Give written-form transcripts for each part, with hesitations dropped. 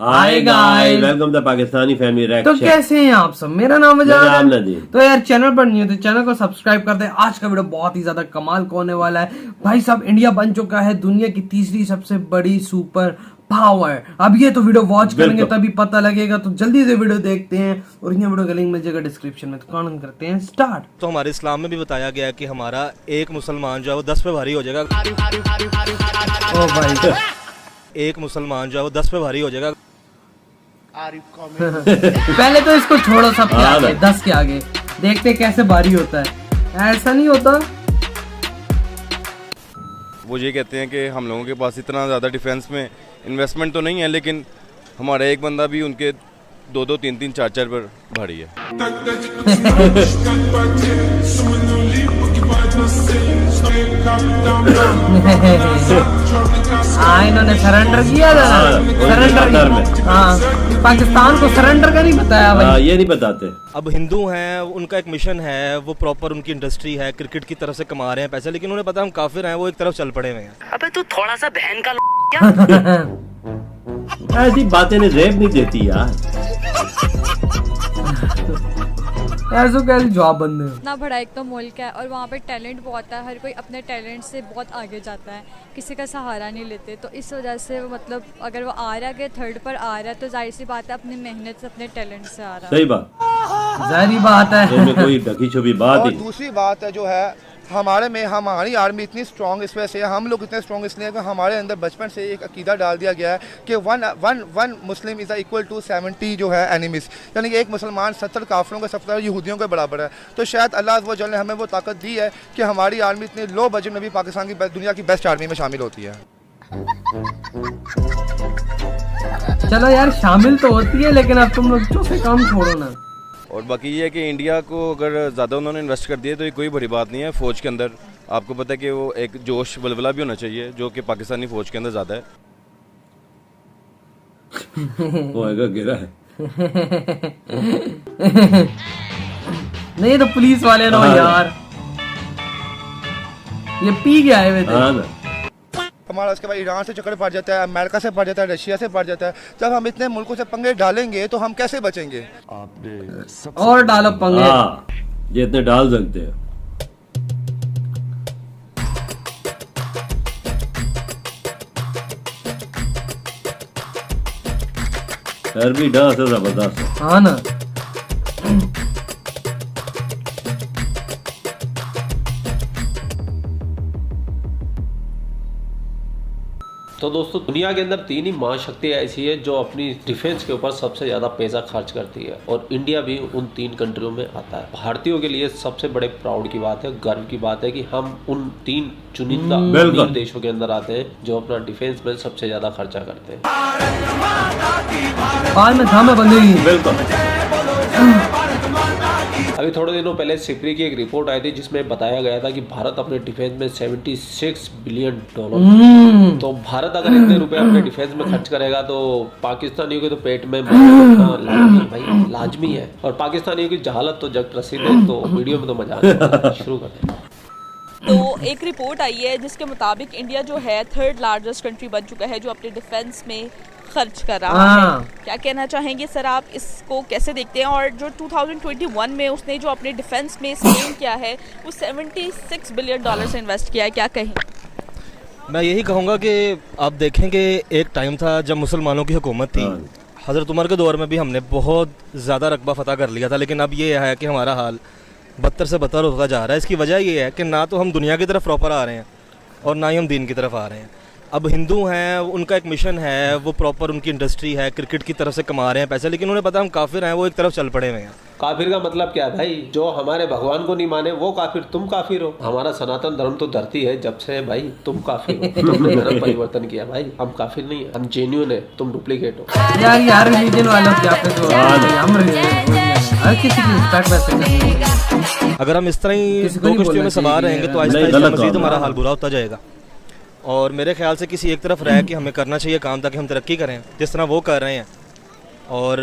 Hi guys, welcome the Pakistani family तो reaction. कैसे हैं आप सब। मेरा नाम है मेरा नाम जान। नदीम। तो यार चैनल पर नहीं हो तो चैनल को सब्सक्राइब कर दे। आज का वीडियो बहुत ही ज्यादा कमाल का होने वाला है भाई साहब। इंडिया बन चुका है दुनिया की तीसरी सबसे बड़ी सुपर पावर। अब ये तो वीडियो वॉच करेंगे तभी पता लगेगा, तो जल्दी से वीडियो देखते हैं और ये वीडियो का लिंक मिल जाएगा डिस्क्रिप्शन में। तो कौन करते हैं स्टार्ट। तो हमारे इस्लाम में भी बताया गया है कि हमारा एक मुसलमान जो है वो 10 पे भारी हो जाएगा। ओ भाई एक मुसलमान जो है वो 10 पे भारी हो जाएगा। पहले तो इसको छोड़ो, सब के आगे 10 के आगे देखते कैसे भारी होता है। ऐसा नहीं होता। वो ये कहते हैं कि हम लोगों के पास इतना ज़्यादा डिफेंस में इन्वेस्टमेंट तो नहीं है, लेकिन हमारा एक बंदा भी उनके 2-2, 3-3, 4-4 पर भारी है। इन्होंने सरेंडर किया था ना, सरेंडर में। हाँ, पाकिस्तान को सरेंडर का नहीं बताया भाई। ये नहीं बताते। अब हिंदू हैं, उनका एक मिशन है, वो प्रॉपर उनकी इंडस्ट्री है, क्रिकेट की तरफ से कमा रहे हैं पैसे, लेकिन उन्हें पता है हम काफिर हैं, वो एक तरफ चल पड़े हुए हैं। अबे तू थोड़ा सा बहन का क्या? ऐसी बातें ने रेप नहीं देती यार। ऐसा कैसे जवाब बंदे इतना बड़ा एक तो मुल्क है और वहाँ पे टैलेंट बहुत है। हर कोई अपने टैलेंट से बहुत आगे जाता है, किसी का सहारा नहीं लेते। तो इस वजह से वो मतलब अगर वो आ रहा है थर्ड पर आ रहा है तो जाहिर सी बात है अपनी मेहनत से अपने टैलेंट से आ रहा है। सही बात, जाहिर बात है। इसमें कोई ढकी छुपी बात और ही। दूसरी बात है जो है हमारी आर्मी इतनी स्ट्रॉन्ग इस वजह से है, हम लोग इतने स्ट्रॉन्ग इसलिए कि हमारे अंदर बचपन से एक अकीदा डाल दिया गया है कि one Muslim is equal to 70 जो है एनिमीज, यानी कि एक मुसलमान 70 काफिरों के 70 यहूदियों के बराबर है। तो शायद अल्लाह वो जल ने हमें वो ताकत दी है कि हमारी आर्मी इतने लो बजट में भी पाकिस्तान की दुनिया की बेस्ट आर्मी में शामिल होती है। चलो यार शामिल तो होती है, लेकिन अब तुम लोग से काम छोड़ो ना। और बाकी ये है कि इंडिया को अगर ज़्यादा उन्होंने इन्वेस्ट कर दिया तो ये कोई बड़ी बात नहीं है। फ़ौज के अंदर आपको पता है कि वो एक जोश बलबला भी होना चाहिए जो कि पाकिस्तानी फ़ौज के अंदर ज़्यादा है। होएगा गिरा है। नहीं तो पुलिस वाले ना यार, ये पी के आए हुए थे। हाँ ना। हमारा उसके बाद ईरान से चक्कर पड़ जाता है, अमेरिका से पड़ जाता है, रशिया से पड़ जाता है। जब हम इतने मुल्कों से पंगे डालेंगे तो हम कैसे बचेंगे? और डालो पंगे। हाँ, जितने डाल सकते हैं। सर भी डांस है जबरदस्त। हाँ ना। तो दोस्तों दुनिया के अंदर 3 ही महाशक्ति ऐसी है जो अपनी डिफेंस के ऊपर सबसे ज्यादा पैसा खर्च करती है, और इंडिया भी उन 3 कंट्रियों में आता है। भारतीयों के लिए सबसे बड़े प्राउड की बात है, गर्व की बात है कि हम उन 3 चुनिंदा अमीर देशों के अंदर आते हैं जो अपना डिफेंस में सबसे ज्यादा खर्चा करते हैं। बाद में थामे बंदेगी। बिल्कुल। अभी थोड़े दिनों पहले सिपरी की एक रिपोर्ट आई थी जिसमें बताया गया था कि भारत अपने डिफेंस में $76 बिलियन। तो भारत अगर इतने रुपए अपने डिफेंस में खर्च करेगा तो पाकिस्तानियों के तो पेट में लाजमी भाई लाजमी है, और पाकिस्तानियों की जहालत तो जग प्रसिद्ध है। तो वीडियो में तो मजा आता है, शुरू करते हैं। तो एक रिपोर्ट आई है जिसके मुताबिक इंडिया जो है 3rd लार्जेस्ट कंट्री बन चुका है जो अपने डिफेंस में खर्च कर रहा है। क्या कहना चाहेंगे सर, आप इसको कैसे देखते हैं? और जो 2021 में उसने जो अपने डिफेंस में स्पेंड किया है वो $76 बिलियन से इन्वेस्ट किया है, क्या कहें? मैं यही कहूँगा कि आप देखेंगे एक टाइम था जब मुसलमानों की हुकूमत थी। हज़रत उमर के दौर में भी हमने बहुत ज़्यादा रकबा फतह कर लिया था, लेकिन अब ये है कि हमारा हाल बदतर से बदतर होता जा रहा है। इसकी वजह ये है कि ना तो हम दुनिया की तरफ प्रॉपर आ रहे हैं और ना ही हम दीन की तरफ आ रहे हैं। अब हिंदू हैं, उनका एक मिशन है, वो प्रॉपर उनकी इंडस्ट्री है, क्रिकेट की तरफ से कमा रहे हैं पैसे, लेकिन उन्हें पता है हम काफिर हैं, वो एक तरफ चल पड़े हुए हैं। काफिर का मतलब क्या है भाई? जो हमारे भगवान को नहीं माने वो काफिर, तुम काफिर हो। हमारा सनातन धर्म तो धरती है जब से भाई, तुम काफिर हो। तुमने धर्म परिवर्तन किया भाई, हम काफिर नहीं है, हम जेन्युइन है, तुम डुप्लीकेट हो। यार रिलीजन वालों की आप हम हर किसी की रिस्पेक्ट वैसे करते हैं। अगर हम इस तरह ही 2 कश्तियों में सवार रहेंगे तो आहिस्ता आहिस्ता मजीद हमारा हाल बुरा होता जाएगा। और मेरे ख्याल से किसी एक तरफ रह के हमें करना चाहिए काम ताकि हम तरक्की करें, जिस तरह वो कर रहे हैं। और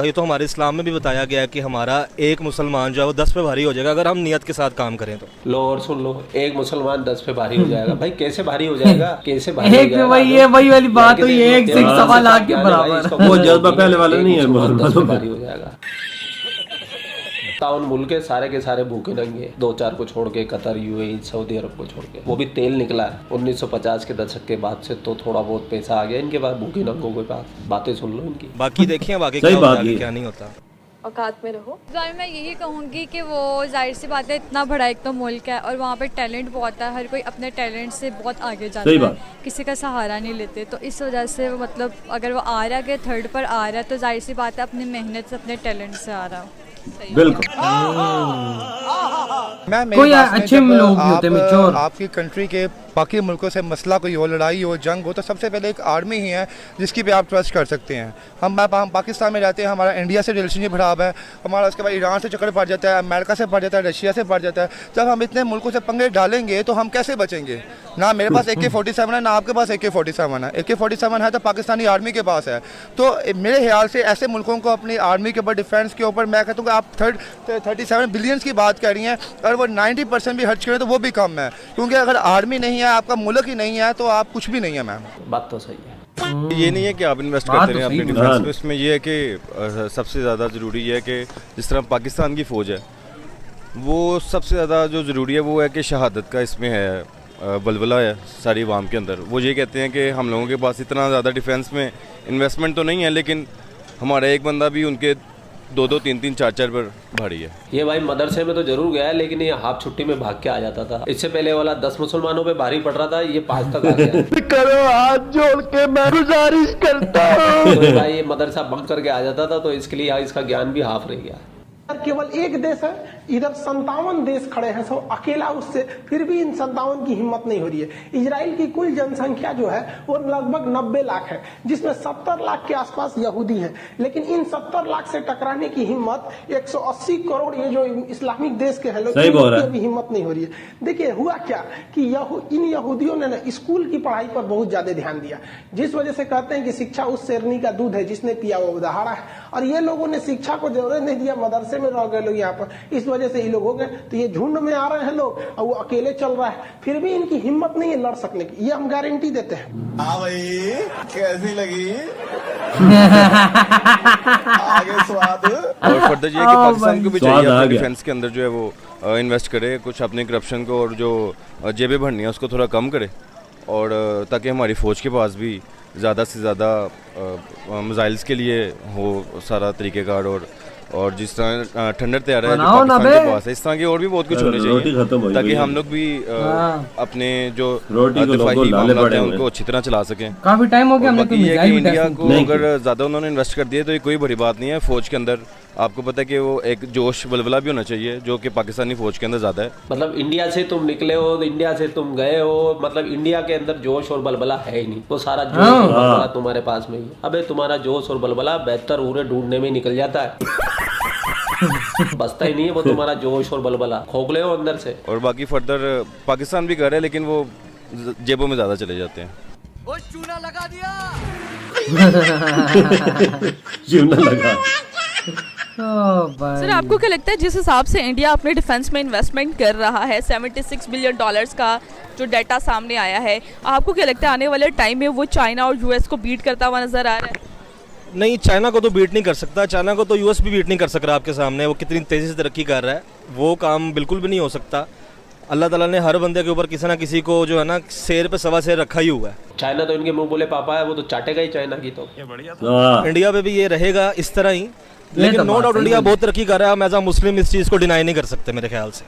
ये तो हमारे इस्लाम में भी बताया गया है कि हमारा एक मुसलमान जो है वो 10 पे भारी हो जाएगा अगर हम नियत के साथ काम करें तो। लो और सुन लो, एक मुसलमान 10 पे भारी हो जाएगा। भाई कैसे भारी हो जाएगा, कैसे भारी एक वही वाली बात हुई, एक से 1.25 लाख के बराबर। वो जज्बा पहले वाला नहीं है, 10 पे भारी हो जाएगा। ताउन मुल्क के सारे भूखे नंगे, 2-4 को छोड़ के, कतर, यूएई, सऊदी अरब को छोड़ के। वो भी तेल निकला है 1950 के दशक के बाद से, तो थोड़ा बहुत पैसा आ गया इनके पास, भूखे नंगों के पास। बातें सुन लो इनकी, बाकी देखिए आगे क्या होता है क्या नहीं होता। औकात में रहो। मैं यही कहूँगी कि वो जाहिर सी बात है, इतना बड़ा एक तो मुल्क है और वहाँ पे टैलेंट बहुत है, हर कोई अपने टैलेंट से बहुत आगे जाता है, किसी का सहारा नहीं लेते। तो इस वजह से मतलब अगर वो आ रहा है, थर्ड पर आ रहा है, तो जाहिर सी बात है अपनी मेहनत से, अपने टैलेंट से आ रहा है। बिल्कुल। कोई अच्छे लोग भी होते हैं। आपकी कंट्री के बाकी मुल्कों से मसला कोई हो, लड़ाई हो, जंग हो, तो सबसे पहले एक आर्मी ही है जिसकी पे आप ट्रस्ट कर सकते हैं। हम पाकिस्तान में रहते हैं, हमारा इंडिया से रिलेशनशिप खराब है, हमारा उसके बाद ईरान से चक्कर पड़ जाता है, अमेरिका से पड़ जाता है, रशिया से पड़ जाता है। जब हम इतने मुल्कों से पंगे डालेंगे तो हम कैसे बचेंगे? ना मेरे पास AK-47 है, ना आपके पास AK-47 है। AK-47 है तो पाकिस्तानी आर्मी के पास है। तो मेरे ख्याल से ऐसे मुल्कों को अपनी आर्मी के ऊपर, डिफेंस के ऊपर, मैं कहता हूँ कि आप 37 बिलियन की बात कर रही हैं, अगर वो 90% भी खर्च करें तो वो भी कम है, क्योंकि अगर आर्मी नहीं है, आपका मुल्क ही नहीं है, तो आप कुछ भी नहीं है। मैम बात तो सही है। ये नहीं है कि आप इन्वेस्ट करते रहें अपने डिफेंस में, इसमें ये है कि सबसे ज़्यादा ज़रूरी है कि जिस तरह पाकिस्तान की फ़ौज है, वो सबसे ज़्यादा जो ज़रूरी है वो है कि शहादत का इसमें है बलबला है सारी आवाम के अंदर। वो ये कहते हैं कि हम लोगों के पास इतना ज़्यादा डिफेंस में इन्वेस्टमेंट तो नहीं है, लेकिन हमारा एक बंदा भी उनके 2-2, 3-3, 4-4 पर भारी है। ये भाई मदरसे में तो जरूर गया है, लेकिन ये हाफ छुट्टी में भाग के आ जाता था। इससे पहले वाला 10 मुसलमानों पे भारी पड़ रहा था, ये 5 तक आ गया। करो हाथ जोड़ के मैं गुजारिश करता हूँ। तो भाई ये मदरसा बंक करके आ जाता था, तो इसके लिए इसका ज्ञान भी हाफ रह गया। केवल एक देश है, इधर 57 देश खड़े हैं, सब अकेला उससे, फिर भी इन 57 की हिम्मत नहीं हो रही है। इजराइल की कुल जनसंख्या जो है वो लगभग 90 लाख है, जिसमें 70 लाख के आसपास यहूदी हैं, लेकिन इन 70 लाख से टकराने की हिम्मत 180 करोड़ ये जो इस्लामिक देश के हैं लोग, की भी हिम्मत नहीं हो रही है। देखिए हुआ क्या कि इन यहूदियों ने स्कूल की पढ़ाई पर बहुत ज्यादा ध्यान दिया, जिस वजह से कहते हैं कि शिक्षा उस शेरनी का दूध है जिसने पिया वो दहाड़ा है, और ये लोगों ने शिक्षा को जरूरत नहीं दिया, मदरसे में रह गए लोग यहाँ पर, इस वजह से ये लोग हो गए। तो ये झुंड में आ रहे हैं लोग और वो अकेले चल रहा है, फिर भी इनकी हिम्मत नहीं है लड़ सकने की, ये हम गारंटी देते हैं। हाँ भाई कैसी लगी आगे स्वाद। और फर्दर ये कि पाकिस्तान को भी चाहिए डिफेंस के अंदर जो है वो इन्वेस्ट करे, कुछ अपने करप्शन को और जो जेबें भरनी है उसको थोड़ा कम करे, और ताकि हमारी फ़ौज के पास भी ज़्यादा से ज़्यादा मिसाइल्स के लिए हो सारा तरीक़ेकार, और जिस तरह ठंडर तैयार है जो पाकिस्तान के पास है, इस तरह की और भी बहुत कुछ होने चाहिए ताकि हम लोग भी अपने जो दिफाई मामलात हैं उनको अच्छी तरह चला सकें। काफी टाइम हो गया हमने कोई मिसाइल भी इंडिया को अगर ज़्यादा उन्होंने इन्वेस्ट कर दिए तो ये कोई बड़ी बात नहीं है। फ़ौज के अंदर आपको पता है कि वो एक जोश बलबला भी होना चाहिए जो कि पाकिस्तानी फ़ौज के अंदर ज़्यादा है। मतलब इंडिया से तुम निकले हो, इंडिया से तुम गए हो, मतलब इंडिया के अंदर जोश और बलबला है ही नहीं, वो सारा जोश और बलबला तुम्हारे पास में ही। अबे तुम्हारा जोश और बलबला बेहतर उरे ढूंढने में निकल जाता है, बसता ही नहीं है वो तुम्हारा जोश और बलबला, खोखले हो अंदर से। और बाकी फर्दर पाकिस्तान भी कर रहा है, लेकिन वो जेबों में ज़्यादा चले जाते हैं। वो चूना लगा दिया चूना लगा। सर आपको क्या लगता है जिस हिसाब से इंडिया अपने डिफेंस में इन्वेस्टमेंट कर रहा है, $76 बिलियन का जो डाटा सामने आया है, आपको क्या लगता है आने वाले टाइम में वो चाइना और US को बीट करता हुआ नजर आ रहा है? नहीं, चाइना को तो बीट नहीं कर सकता, चाइना को तो US भी बीट नहीं कर सक रहा आपके सामने, वो कितनी तेज़ी से तरक्की कर रहा है, वो काम बिल्कुल भी नहीं हो सकता। अल्लाह ताला ने हर बंदे के ऊपर किसी ना किसी को जो है ना शेर पे सवा शेर रखा ही हुआ है। चाइना तो इनके मुंह बोले पापा है, वो तो चाटेगा ही चाइना की। तो इंडिया पे भी ये रहेगा इस तरह ही, लेकिन नो डाउट इंडिया बहुत तरक्की कर रहा है। हम एज अ मुस्लिम इस चीज़ को डिनाई नहीं कर सकते मेरे ख्याल से।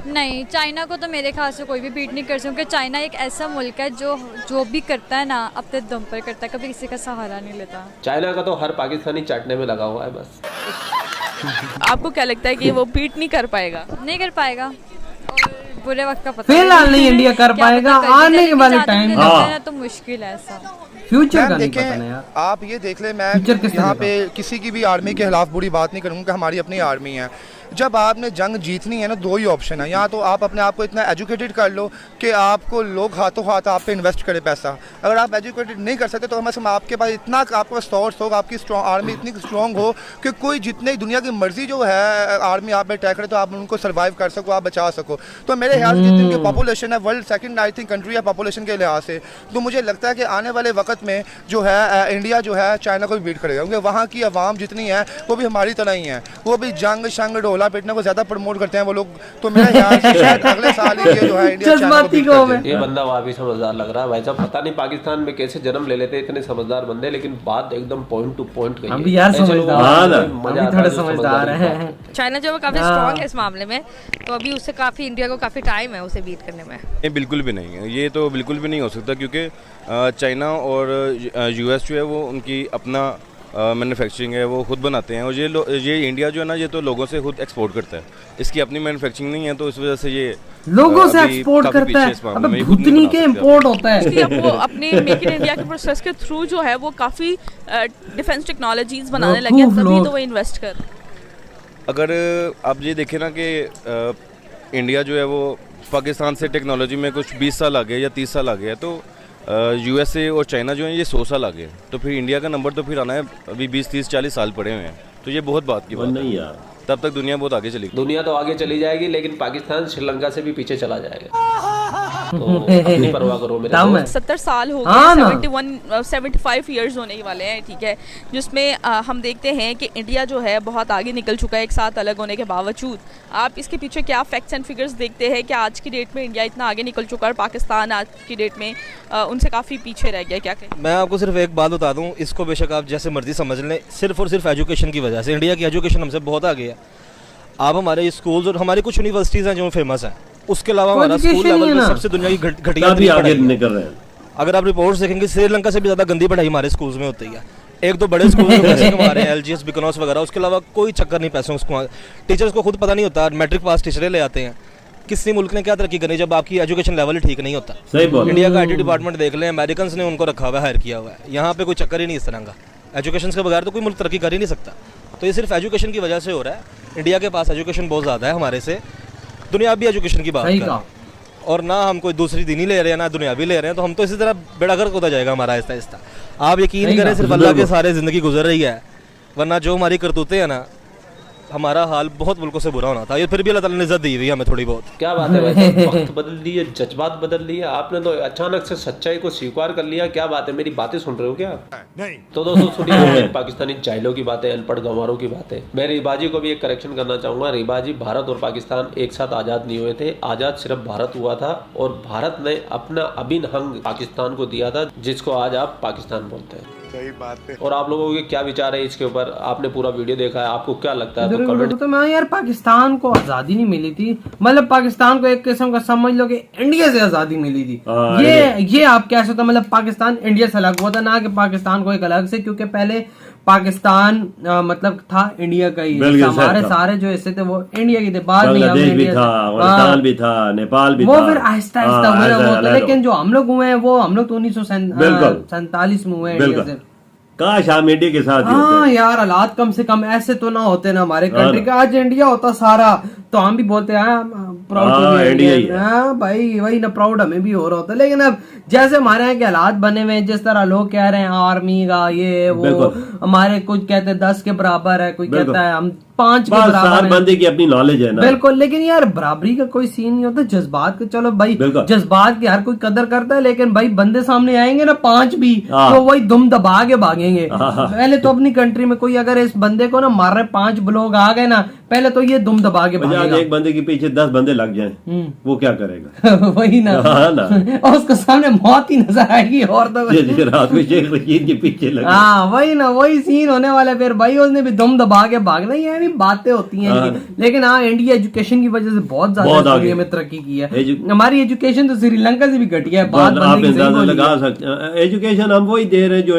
नहीं, चाइना को तो मेरे ख्याल से कोई भी बीट नहीं कर सकता, क्योंकि चाइना एक ऐसा मुल्क है जो भी करता है ना अपने दम पर करता है, कभी किसी का सहारा नहीं लेता। चाइना का तो हर पाकिस्तानी चाटने में लगा हुआ है बस। आपको क्या लगता है कि वो बीट नहीं कर पाएगा? नहीं कर पाएगा, और बुरे वक्त का पता फिलहाल नहीं इंडिया कर पाएगा, आने वाले टाइम तो मुश्किल है ऐसा। फ्यूचर का नहीं पता ना यार। आप ये देख ले, मैं यहाँ पे किसी की भी आर्मी के खिलाफ बुरी बात नहीं करूँगा, हमारी अपनी आर्मी है, जब आपने जंग जीतनी है ना, दो ही ऑप्शन है, या तो आप अपने आप को इतना एजुकेटेड कर लो कि आपको लोग हाथों हाथ आप पे इन्वेस्ट करें पैसा। अगर आप एजुकेटेड नहीं कर सकते तो कम से कम आपके पास इतना आपके पास सोर्स हो, आपकी स्ट्रॉन्ग आर्मी इतनी स्ट्रॉन्ग हो कि कोई जितने दुनिया की मर्जी जो है आर्मी आप पे अटैक करे तो आप उनको सर्वाइव कर सको, आप बचा सको। तो मेरे ख्याल से जितनी उनकी पॉपुलेशन है world second I think country है पॉपुलेशन के लिहाज से, तो मुझे लगता है कि आने वाले वक्त में जो है इंडिया जो है चाइना को भी बीट करेगा, क्योंकि वहाँ की आवाम जितनी है वो भी हमारी तरह ही है, वो भी जंग शंग डोला पीटने को ज़्यादा प्रमोट करते हैं वो लोग। तो मेरे ख्याल से शायद अगले साल ही ये जो है इंडिया चाइना को बीट कर दे। ये बंदा वहाँ भी समझदार लग रहा है भाई साहब, पता नहीं पाकिस्तान में कैसे जन्म ले लेते इतने समझदार बंदे, लेकिन बात एकदम पॉइंट टू पॉइंट कही हम भी यार समझदार हैं। चाइना जो है काफी स्ट्रांग है इस मामले में, तो अभी उससे काफी इंडिया को काफी टाइम है उसे बीट करने में। ये बिल्कुल भी नहीं है, ये तो बिल्कुल भी नहीं हो सकता, क्योंकि चाइना और यूएस जो है वो उनकी अपना मैन्युफैक्चरिंग है वो खुद बनाते हैं, और ये इंडिया जो है ना ये तो लोगों से खुद एक्सपोर्ट करता है, इसकी अपनी मैन्युफैक्चरिंग नहीं है, तो इस वजह से ये लोगों से एक्सपोर्ट करता है। अबे भुतनी के इंपोर्ट होता है। वो अपने मेक इन इंडिया के प्रोसेस के थ्रू जो है वो काफी डिफेंस टेक्नोलॉजीज बनाने लगे हैं, तभी तो वो इन्वेस्ट कर। अगर आप ये देखें ना कि इंडिया जो है वो पाकिस्तान से टेक्नोलॉजी में कुछ 20 साल आगे या 30 साल आगे है, तो यूएसए और चाइना जो है ये 100 साल आगे, तो फिर इंडिया का नंबर तो फिर आना है, अभी 20 30 40 साल पड़े हुए हैं, तो ये बहुत बात की बात नहीं यार, तब तक दुनिया बहुत आगे चलेगी। दुनिया तो आगे चली जाएगी, लेकिन पाकिस्तान श्रीलंका से भी पीछे चला जाएगा। तो अपनी परवाह करो मेरे दोस्त। 70 साल हो गए, 75 ईयर्स होने वाले हैं, ठीक है, जिसमें हम देखते हैं कि इंडिया जो है बहुत आगे निकल चुका है एक साथ अलग होने के बावजूद। आप इसके पीछे क्या फैक्ट्स एंड फिगर्स देखते हैं कि आज की डेट में इंडिया इतना आगे निकल चुका है, पाकिस्तान आज की डेट में उनसे काफ़ी पीछे रह गया, क्या कहें? मैं आपको सिर्फ एक बात बता दूं, इसको बेशक आप जैसे मर्जी समझ लें, सिर्फ और सिर्फ एजुकेशन की वजह से इंडिया की एजुकेशन हमसे बहुत आगे है। आप हमारे स्कूल्स और हमारी कुछ यूनिवर्सिटीज़ हैं जो फेमस हैं, उसके अलावा हमारा स्कूल लेवल में सबसे दुनिया की घटिया भी आगे निकल रहे हैं। अगर आप रिपोर्ट्स देखेंगे श्रीलंका से भी ज़्यादा गंदी पढ़ाई हमारे स्कूल्स में होती है। एक दो बड़े स्कूल हमारे LGS बिकनॉस वगैरह, उसके अलावा कोई चक्कर नहीं पैसों को, टीचर्स को खुद पता नहीं होता, मैट्रिक पास टीचरें ले आते हैं। किसी मुल्क ने क्या तरक्की करनी जब आपकी एजुकेशन लेवल ठीक नहीं होता? सही बोल। इंडिया का IT डिपार्टमेंट देख लें, अमेरिकन ने उनको रखा हुआ है, हायर किया हुआ है, यहाँ पे कोई चक्कर ही नहीं इस तरह का। एजुकेशन के बगैर तो कोई मुल्क तरक्की कर ही नहीं सकता, तो ये सिर्फ एजुकेशन की वजह से हो रहा है। इंडिया के पास एजुकेशन बहुत ज़्यादा है हमारे से, दुनियावी एजुकेशन की बात कर, और ना हम कोई दूसरी दीनी ले रहे हैं ना दुनियावी ले रहे हैं, तो हम तो इसी तरह बेड़ागर्क होता जाएगा हमारा आहिस्ता आहिस्ता। आप यकीन करें सिर्फ अल्लाह के सारे ज़िंदगी गुजर रही है, वरना जो हमारी करतूतें हैं ना, हमारा हाल बहुत मुल्कों से बुरा होना था। ये फिर भी अल्लाह ताला ने इज्जत दी हुई हमें थोड़ी बहुत। क्या बात है भाई साहब, वक्त बदल दिए, जज्बात बदल लिए, आपने तो अचानक से सच्चाई को स्वीकार कर लिया। क्या बात है, मेरी बातें सुन रहे हो क्या? नहीं। तो दोस्तों सुनिए पाकिस्तानी जाहिलों की बातें, अनपढ़ गंवारों की बातें। मैं रिबाजी को भी एक करेक्शन करना चाहूँगा। रिबाजी, भारत और पाकिस्तान एक साथ आज़ाद नहीं हुए थे, आज़ाद सिर्फ भारत हुआ था, और भारत ने अपना अभिन्न अंग पाकिस्तान को दिया था, जिसको आज आप पाकिस्तान बोलते हैं। सही बात है। और आप लोगों के क्या विचार है इसके ऊपर? आपने पूरा वीडियो देखा है, आपको क्या लगता है? तो कमेंट। तो मैं यार पाकिस्तान को आजादी नहीं मिली थी, मतलब पाकिस्तान को एक किस्म का समझ लो कि इंडिया से आजादी मिली थी। ये आप कह सकते हो, मतलब पाकिस्तान इंडिया से अलग हुआ था, ना कि पाकिस्तान को एक अलग से, क्योंकि पहले पाकिस्तान मतलब था इंडिया का ही, हमारे सारे जो हिस्से थे वो इंडिया के थे। बाद में अफगानिस्तान भी था, नेपाल भी था, वो फिर आहिस्ता आहिस्ता हुए। लेकिन जो हम लोग हुए हैं वो हम लोग तो 1947 में हुए हैं इंडिया से। काश हम इंडिया के साथ। हाँ यार, हालात कम से कम ऐसे तो ना होते ना हमारे कंट्री का। आज इंडिया होता सारा तो हम भी बोलते हैं प्राउड इंडिया। हाँ भाई, वही ना, प्राउड हमें भी हो रहा होता। लेकिन अब जैसे हमारे यहाँ के हालात बने हुए हैं, जिस तरह लोग कह रहे हैं आर्मी का ये वो, हमारे कुछ कहते हैं 10 के बराबर है, कोई कहता है हम 5 के बराबर है। बंदे की अपनी नॉलेज है ना। बिल्कुल, लेकिन यार बराबरी का कोई सीन नहीं होता। जज्बात का, चलो भाई जज्बात की हर कोई कदर करता है, लेकिन भाई बंदे सामने आएंगे ना 5 भी, तो वही दुम दबा के भागेंगे। पहले तो अपनी कंट्री में कोई अगर इस बंदे को ना मार रहे 5 लोग आ गए ना, पहले तो ये दुम दबा के भागेगा। एक बंदे के पीछे 10 बंदे लग जाएं, वो क्या करेगा? वही ना, और उसको सामने मौत ही नजर आएगी। और तो रात में शेख रशीद के पीछे लगे। हाँ वही ना, वही सीन होने वाला। फिर भाई उसने भी दुम दबा के भागना। ये भी बातें होती हैं, लेकिन हाँ इंडिया एजुकेशन की वजह से बहुत ज्यादा दुनिया में तरक्की की है। हमारी एजुकेशन तो श्रीलंका से भी घटिया है। बात आप अंदाजा लगा सकते हैं, एजुकेशन हम वही दे रहे हैं जो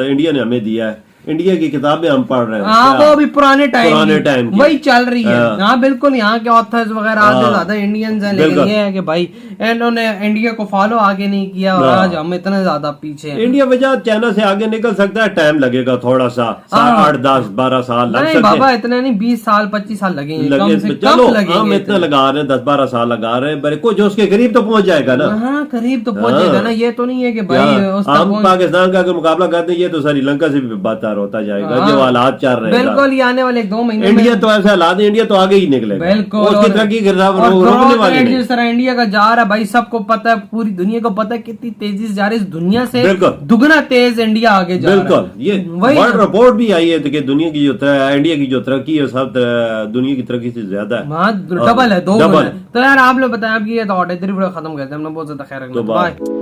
इंडिया ने हमें दिया है। इंडिया की किताबें हम पढ़ रहे हैं। हाँ वो भी पुराने टाइम की वही चल रही है। हाँ बिल्कुल, यहाँ के ऑथर्स वगैरह आधे ज्यादा इंडियंस हैं, लेकिन ये है कि भाई इन्होंने इंडिया को फॉलो आगे नहीं किया और आज हम इतने ज्यादा पीछे हैं। इंडिया वजह चाइना से आगे निकल सकता है, टाइम लगेगा थोड़ा सा, 8, 10, 12 साल लग सकते हैं। बाबा इतने नहीं, 20 साल 25 साल लगेंगे, चलो हम इतना लगा रहे हैं, 10-12 साल लगा रहे हैं, कुछ उसके करीब तो पहुंच जाएगा ना। हाँ करीब तो पहुंचेगा ना, ये तो नहीं है कि भाई हम पाकिस्तान का अगर मुकाबला करते हैं, ये तो श्रीलंका से भी बदतर होता जाएगा जो हालात चल रहे हैं। बिल्कुल, ये आने वाले 2 महीने इंडिया तो ऐसा हालात है, इंडिया तो आगे ही निकलेगा। बिल्कुल, उसकी तरक्की रोकने वाली नहीं। जिस तरह इंडिया का जा रहा है भाई, सबको पता है, पूरी दुनिया को पता है कितनी तेजी से जा रही है। इस दुनिया से दुगना तेज इंडिया आगे जा रहा है। बिल्कुल, ये वर्ल्ड रिपोर्ट भी आई है कि दुनिया की जो इंडिया की जो तरक्की है सब दुनिया की तरक्की से ज्यादा है, डबल है, 2 डबल है। तो यार आप लोग बताएं, आपकी ये थॉट है, इधर खत्म करते हैं, हमने बहुत ज्यादा खैर रखना।